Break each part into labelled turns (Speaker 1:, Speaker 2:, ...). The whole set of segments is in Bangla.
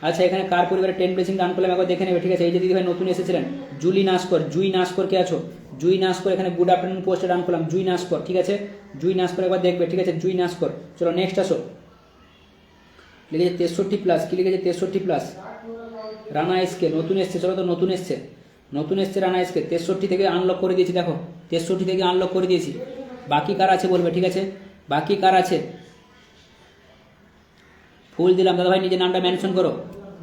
Speaker 1: আচ্ছা এখানে কার পরিবারে 10 ব্লেসিং দান করলাম একবার দেখে নেবে, ঠিক আছে। এই যে দিদিভাই নতুন এসেছিলেন জুই নাস্কর কে আছো? জুই নাস্কর এখানে গুড আফটারনুন পোস্টে দান করলাম, জুই নাস্কর, ঠিক আছে। জুই নাস্কর একবার দেখবে, ঠিক আছে, জুই নাস্কর। চলো নেক্সট আসো। লিখেছে 63+, কি লিখেছে 63+? রানা এসকে নতুন এসছে, চলো তো নতুন এসছে রানা এসকে। 63 থেকে আনলক করে দিয়েছি, দেখো 63 থেকে আনলক করে দিয়েছি। বাকি কার আছে বলবে, ঠিক আছে, বাকি কার আছে? ফুল দিলাম, দাদাভাই নিজের নামটা মেনশন করো।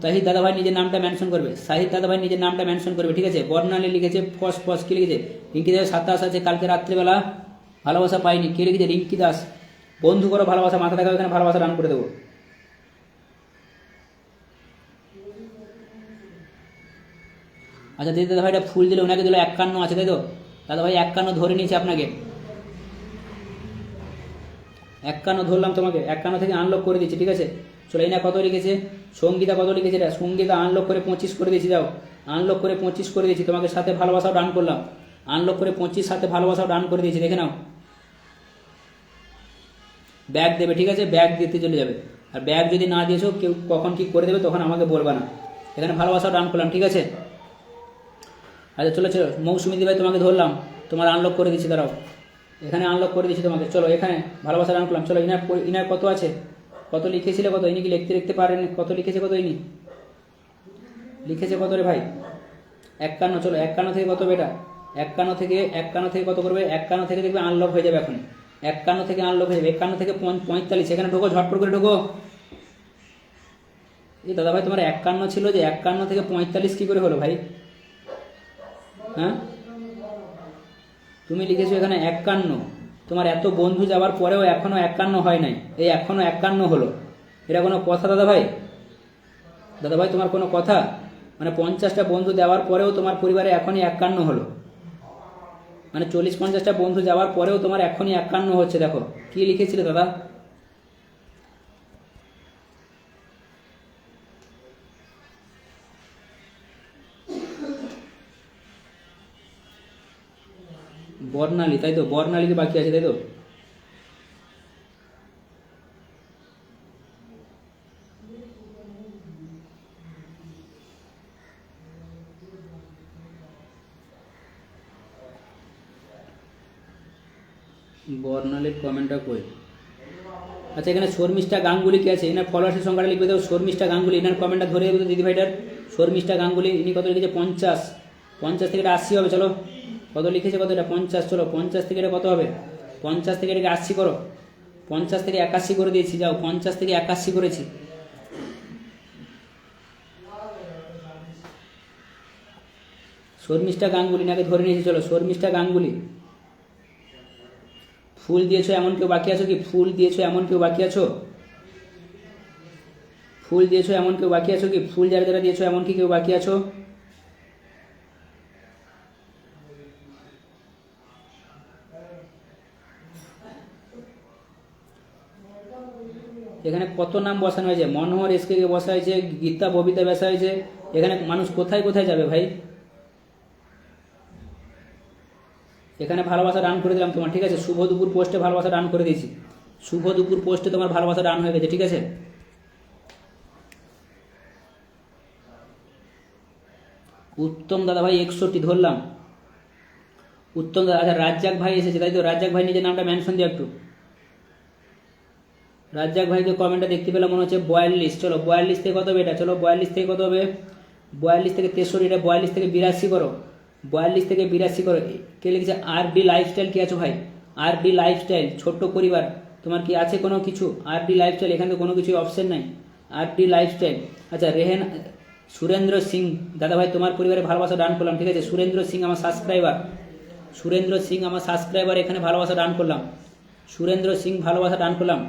Speaker 1: তাহিদ দাদাভাই নিজের নামটা মেনশন করবে, সাহিদ দাদাভাই নিজের নামটা মেনশন করবে, ঠিক আছে। বর্ণালী লিখেছে ফস, কি লিখেছে? রিঙ্কি দাস 27 আছে, কালকে রাত্রিবেলা ভালোবাসা পাইনি, কে লিখেছে? রিঙ্কি দাস। বন্ধু করো ভালোবাসা, মাথা দেখাও, এখানে ভালোবাসা রান করে দেবো। আচ্ছা দিদি দাদাভাইটা ফুল দিলে, ওনাকে দিল 51 আছে, তাই তো? দাদাভাই 51 ধরে নিয়েছে আপনাকে, 51 ধরলাম তোমাকে, 51 থেকে আনলক করে দিচ্ছি, ঠিক আছে। চলো এই না কত লিখেছে? সঙ্গীতা কত লিখেছে? এটা সঙ্গীতা আনলক করে 25 করে দিয়েছি, যাও আনলক করে 25 করে দিয়েছি তোমাকে, সাথে ভালোবাসাও ডান করলাম। আনলক করে 25 সাথে ভালোবাসাও ডান করে দিয়েছি, দেখে নাও। ব্যাগ দেবে, ঠিক আছে, ব্যাগ দিতে চলে যাবে। আর ব্যাগ যদি না দিয়েছো, কেউ কখন কি করে দেবে তখন আমাকে বলবা না। এখানে ভালোবাসাও ডান করলাম, ঠিক আছে। আচ্ছা চলো মৌসুমী দিভাই তোমাকে ধরলাম, তোমার আনলক করে দিচ্ছি, দাঁড়াও এখানে আনলক করে দিচ্ছি তোমাকে। চলো এখানে ভালোবাসা ডান করলাম। চলো ইনার কত আছে? কত লিখেছিলে? কত ইনি কি লিখতে পারেন? কত লিখেছে? কত ইনি লিখেছে? কত রে ভাই? 51। চলো 51 থেকে কত বেটা? 51 থেকে কত করবে? 51 থেকে দেখবে আনলক হয়ে যাবে এখন। 51 থেকে আনলক হয়ে যাবে। 51 থেকে 45 এখানে ঢোকো, ঝটপট করে ঢোকো। এই দাদা ভাই তোমার 51 ছিল যে, 51 থেকে 45 কি করে হলো ভাই? হ্যাঁ তুমি লিখেছো এখানে 51, তোমার এত বন্ধু যাওয়ার পরেও এখনো 51 হয় নাই, এই এখনো 51 হলো। এটা কোনো কথা দাদা ভাই? দাদা ভাই তোমার কোনো কথা? মানে 50টা বন্ধু দেওয়ার পরেও তোমার পরিবারে এখনই 51 হলো, মানে 40-50টা বন্ধু যাওয়ার পরেও তোমার এখনই 51 হচ্ছে। দেখো কি লিখেছিলে দাদা? বর্ণালী, তাই তো? বর্ণালীকে বাকি আছে, তাই তো? বর্ণালীর কমেন্টটা কই? আচ্ছা এখানে শর্মিষ্ঠা গাঙ্গুলি কে আছে? এনার ফলোয়ার্সের সংখ্যাটা লিখবে দাও। শর্মিষ্ঠা গাঙ্গুলি, এনার কমেন্টটা ধরে দেবে তো দিদিভাইটার। শর্মিষ্ঠা গাঙ্গুলি, ইনি কত লিখেছে? 50 থেকে এটা 80 হবে। চলো কত লিখেছে? কত এটা? 50। চলো 50 থেকে এটা কত হবে? 50 থেকে এটাকে 80 করো। 50 থেকে 81 করে দিয়েছি, যাও 50 থেকে 81 করেছি। শর্মিষ্ঠা গাঙ্গুলি নাকে ধরে নিয়েছি। চলো শর্মিষ্ঠা গাঙ্গুলি। ফুল দিয়েছো এমন কেউ বাকি আছো কি? ফুল দিয়েছো এমন কেউ বাকি আছো? ফুল দিয়েছো এমন কেউ বাকি আছো কি? ফুল যারা যারা দিয়েছো এমন কি কেউ বাকি আছো? এখানে কত নাম বসানো হয়েছে? মনোহর এসকে বসা হয়েছে, গীতা ববিতা বসা হয়েছে। এখানে মানুষ কোথায় কোথায় যাবে ভাই? এখানে ভালোবাসা ডান করে দিলাম তোমার, ঠিক আছে। শুভ দুপুর পোস্টে ভালোবাসা ডান করে দিয়েছি। শুভ দুপুর পোস্টে তোমার ভালোবাসা ডান হয়ে গেছে, ঠিক আছে। উত্তম দাদা ভাই 61 ধরলাম। উত্তম দাদা, আচ্ছা রাজ্জাক ভাই এসেছে, তাই তো? রাজ্জাক ভাই নিজের নামটা মেনশন দিয়ে একটু। রাজ্জাক ভাইকে কমেন্টটা দেখতে পেলাম মনে হচ্ছে 42। চলো 42 থেকে কত হবে এটা? চলো 42 থেকে কত হবে? 42 থেকে 63, এটা 42 থেকে 82 করো। 42 থেকে 82 করো। কে লিখেছে? RD লাইফস্টাইল কি আছো ভাই? RD লাইফস্টাইল, ছোট্ট পরিবার, তোমার কি আছে কোনো কিছু? RD লাইফস্টাইল, এখানে তো কোনো কিছু অপশন নাই। RD lifestyle. আচ্ছা রেহেন সুরেন্দ্র সিং দাদা ভাই, তোমার পরিবারে ভালোবাসা ডান করলাম, ঠিক আছে। সুরেন্দ্র সিং আমার সাবস্ক্রাইবার, সুরেন্দ্র সিং আমার সাবস্ক্রাইবার, এখানে ভালোবাসা ডান করলাম। সুরেন্দ্র সিং ভালোবাসা ডান করলাম।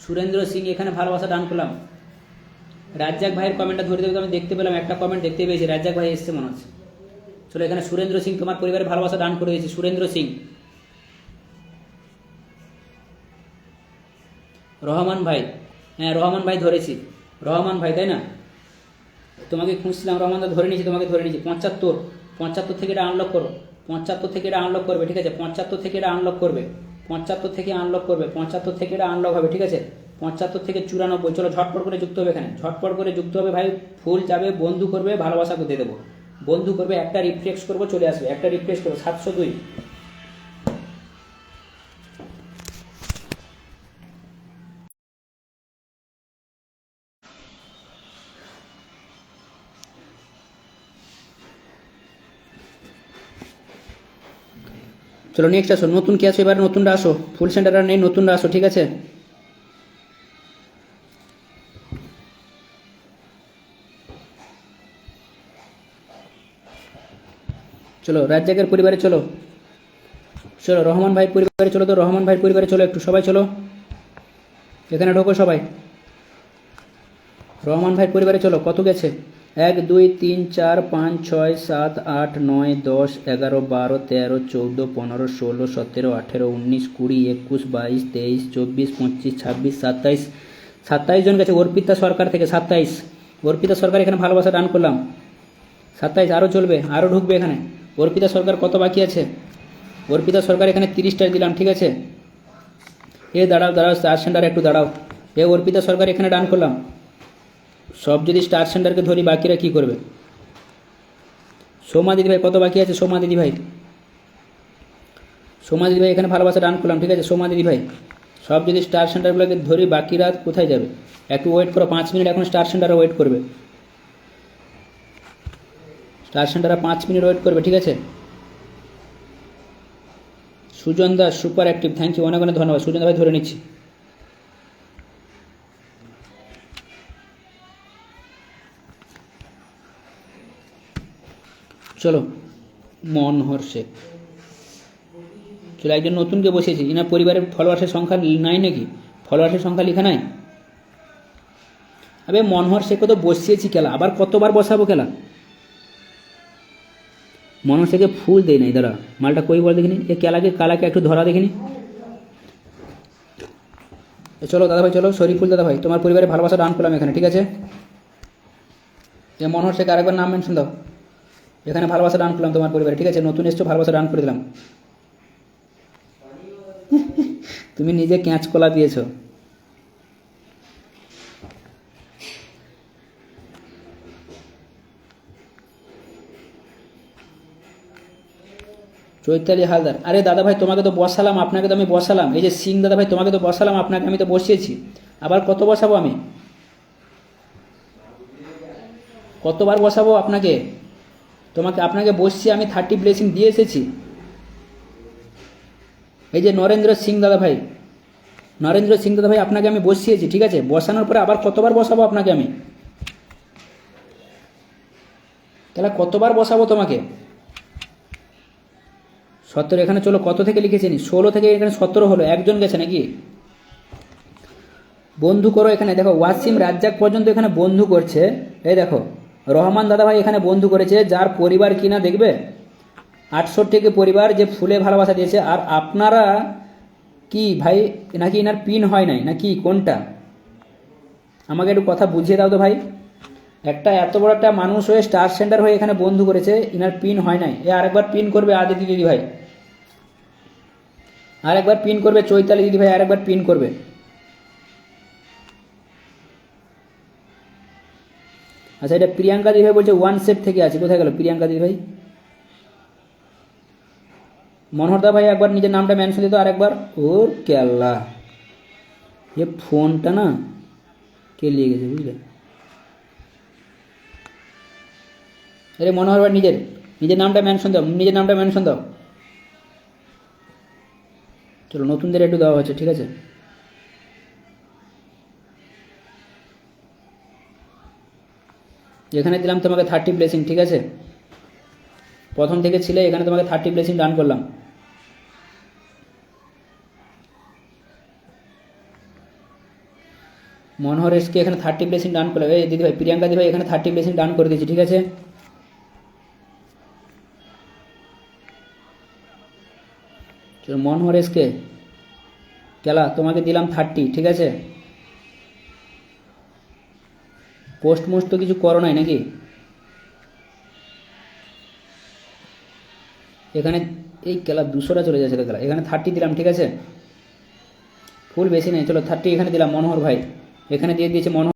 Speaker 1: সুরেন্দ্র সিং এখানে ভালোবাসা ডান করলাম। রাজ্জাক ভাইয়ের কমেন্টটা ধরে দেবে, আমি দেখতে পেলাম একটা কমেন্ট দেখতে পেয়েছি, রাজ্জাক ভাই এসছে মনে হচ্ছে। চলো এখানে সুরেন্দ্র সিং তোমার পরিবারে ভালোবাসা ডান করে দিয়েছি। সুরেন্দ্র সিং। রহমান ভাই, হ্যাঁ রহমান ভাই ধরেছি। রহমান ভাই, তাই না? তোমাকে খুঁজছিলাম, রহমান দা ধরে নিয়েছি, তোমাকে ধরে নিয়েছি। 75 থেকে এটা আনলক করো। 75 থেকে এটা আনলক করবে, ঠিক আছে। 75 থেকে এটা আনলক করবে। 75 থেকে আনলক করবে, 75 থেকে এটা আনলক হবে, ঠিক আছে? 75 থেকে 94, চলো ঝটপট করে যুক্ত হবে এখানে, ঝটপট করে যুক্ত হবে ভাই। ফুল যাবে, বন্ধু করবে, ভালোবাসা দিয়ে দেবো, বন্ধু করবে, একটা রিফ্রেশ করবো চলে আসবে, একটা রিফ্রেশ করবো 702। চলো নেক্সট আসো, নতুন কে আছো এবার? নতুনরা আসো, ফুল সেন্টার আর নেই, নতুনরা আসো, ঠিক আছে? চলো রাজ্জাকের পরিবারে চলো, চলো রহমান ভাই পরিবারে চলো, তো রহমান ভাই পরিবারে চলো একটু সবাই, চলো এখানে ঢোকো সবাই, রহমান ভাই পরিবারে চলো। কত গেছে? 1 2 3 4 5 6 7 8 9 10 11 12 13 14 15 16 17 18 19 20 21 22 23 24 25 26 27, 27 জন গেছে। অর্পিতা সরকার থেকে 27, অর্পিতা সরকার এখানে ভালোবাসা দান করলাম 27, আরও চলবে, আরও ঢুকবে এখানে। অর্পিতা সরকার কত বাকি আছে? অর্পিতা সরকার এখানে 30টা দিলাম, ঠিক আছে? এ দাঁড়াও দাঁড়াও, স্টার সেন্টার একটু দাঁড়াও। এ অর্পিতা সরকার এখানে ডান করলাম। সব যদি স্টার সেন্টারকে ধরি, বাকিরা কি করবে? সোমা দিদি ভাই কত বাকি আছে? সোমা দিদি ভাই, সোমা দিদি ভাই এখানে ভালোবাসা ডান করলাম, ঠিক আছে? সোমা দিদি ভাই, সব যদি স্টার সেন্টারগুলোকে ধরি, বাকিরা কোথায় যাবে? একটু ওয়েট করো, 5 মিনিট এখন স্টার সেন্টারে ওয়েট করবে, স্টার সেন্টারে 5 মিনিট ওয়েট করবে, ঠিক আছে? Sujan Das super active, thank you, অনেক অনেক ধন্যবাদ সুজন ভাই, ধরে নিচ্ছি। চলো মনহর শেখ, চলো একজন নতুনকে বসিয়েছি, ইনার পরিবারের ফলোয়ার্সের সংখ্যা নাই নাকি? ফলোয়ার্সের সংখ্যা লেখা নাই? আবে মনোহর শেখকে তো বসিয়েছি, খেলা আবার কতবার বসাবো খেলা? মনোহর শেখে ফুল দেয় নাই, দাঁড়া মালটা কই বল দেখিনি, এ কালাকে একটু ধরা দেখিনি। চলো দাদা ভাই, চলো শরীফুল দাদা ভাই, তোমার পরিবারে ভালোবাসা ডান করলাম এখানে, ঠিক আছে? এ মনোহর শেখ আরেকবার নাম মেনশন দাও, এখানে ভালোবাসা ডান করলাম তোমার পরিবারে, ঠিক আছে? নতুন এসছো, ভালোবাসা ডান করে দিলাম। তুমি নিজে ক্যাঁচ কলা দিয়েছো। চৈতালি হালদার, আরে দাদা ভাই তোমাকে তো বসালাম, আপনাকে তো আমি বসালাম, এই যে সিং দাদা ভাই তোমাকে তো বসালাম, আপনাকে আমি তো বসিয়েছি, আবার কত বসাবো আমি? কতবার বসাবো আপনাকে? আপনাকে বসছি আমি, 30 ব্লেসিং দিয়ে এসেছি। এই যে নরেন্দ্র সিং দাদা ভাই, নরেন্দ্র সিং দাদা ভাই আপনাকে আমি বসিয়েছি, ঠিক আছে? বসানোর পরে আবার কতবার বসাবো আপনাকে আমি? তাহলে কতবার বসাবো তোমাকে? 17 এখানে, চলো কত থেকে লিখেছেন? 16 থেকে এখানে 17 হলো, একজন গেছে নাকি? বন্ধু করো এখানে, দেখো ওয়াসিম রাজ্জাক পর্যন্ত এখানে বন্ধু করছে, এই দেখো রহমান দাদা ভাই এখানে বন্ধু করেছে, যার পরিবার কিনা দেখবে 68 পরিবার, যে ফুলে ভালোবাসা দিয়েছে। আর আপনারা কি ভাই, নাকি এনার পিন হয় নাই নাকি কোনটা? আমাকে একটু কথা বুঝিয়ে দাও তো ভাই। একটা এত বড় একটা মানুষ হয়ে স্টার সেন্টার হয়ে এখানে বন্ধু করেছে, ইনার পিন হয় নাই। এ আরেকবার পিন করবে আদিতি দিদি ভাই, আরেকবার পিন করবে চৈতালি দিদি ভাই, আরেকবার পিন করবে। আচ্ছা, এটা প্রিয়াঙ্কা দিদি ভাই বলছে ওয়ান সেট থেকে আছে, কোথায় গেল প্রিয়াঙ্কা দিদি ভাই? মনোহরদা ভাই একবার নিজের নামটা মেনশন দিত আরেকবার। ওর কেল্লা, এ ফোনটা না কে নিয়ে গেছে বুঝলে? আরে মনোহর ভাই নিজের নামটা মেনশন দাও, নিজের নামটা মেনশন দাও। চলো নতুনদের একটু দেওয়া হচ্ছে, ঠিক আছে? এখানে দিলাম তোমাকে 30 ব্লেসিং, ঠিক আছে? প্রথম থেকে ছিলে, এখানে তোমাকে 30 ব্লেসিং ডান করলাম। মনোহর এসকে এখানে 30 ব্লেসিং ডান করলাম। এই দিদি ভাই প্রিয়াঙ্কা দিদি ভাই এখানে 30 ব্লেসিং ডান করে দিয়েছি, ঠিক আছে? চলো মনোহর এসকে খেলা তোমাকে দিলাম 30, ঠিক আছে? পোস্ট মোস্ট তো কিছু করো নাই নাকি? এখানে এই খেলা 200টা চলে যাচ্ছে খেলা, এখানে 30 দিলাম, ঠিক আছে? ফুল বেশি নেই, চলো 30 এখানে দিলাম মনোহর ভাই, এখানে দিয়ে দিয়েছে মনোহর।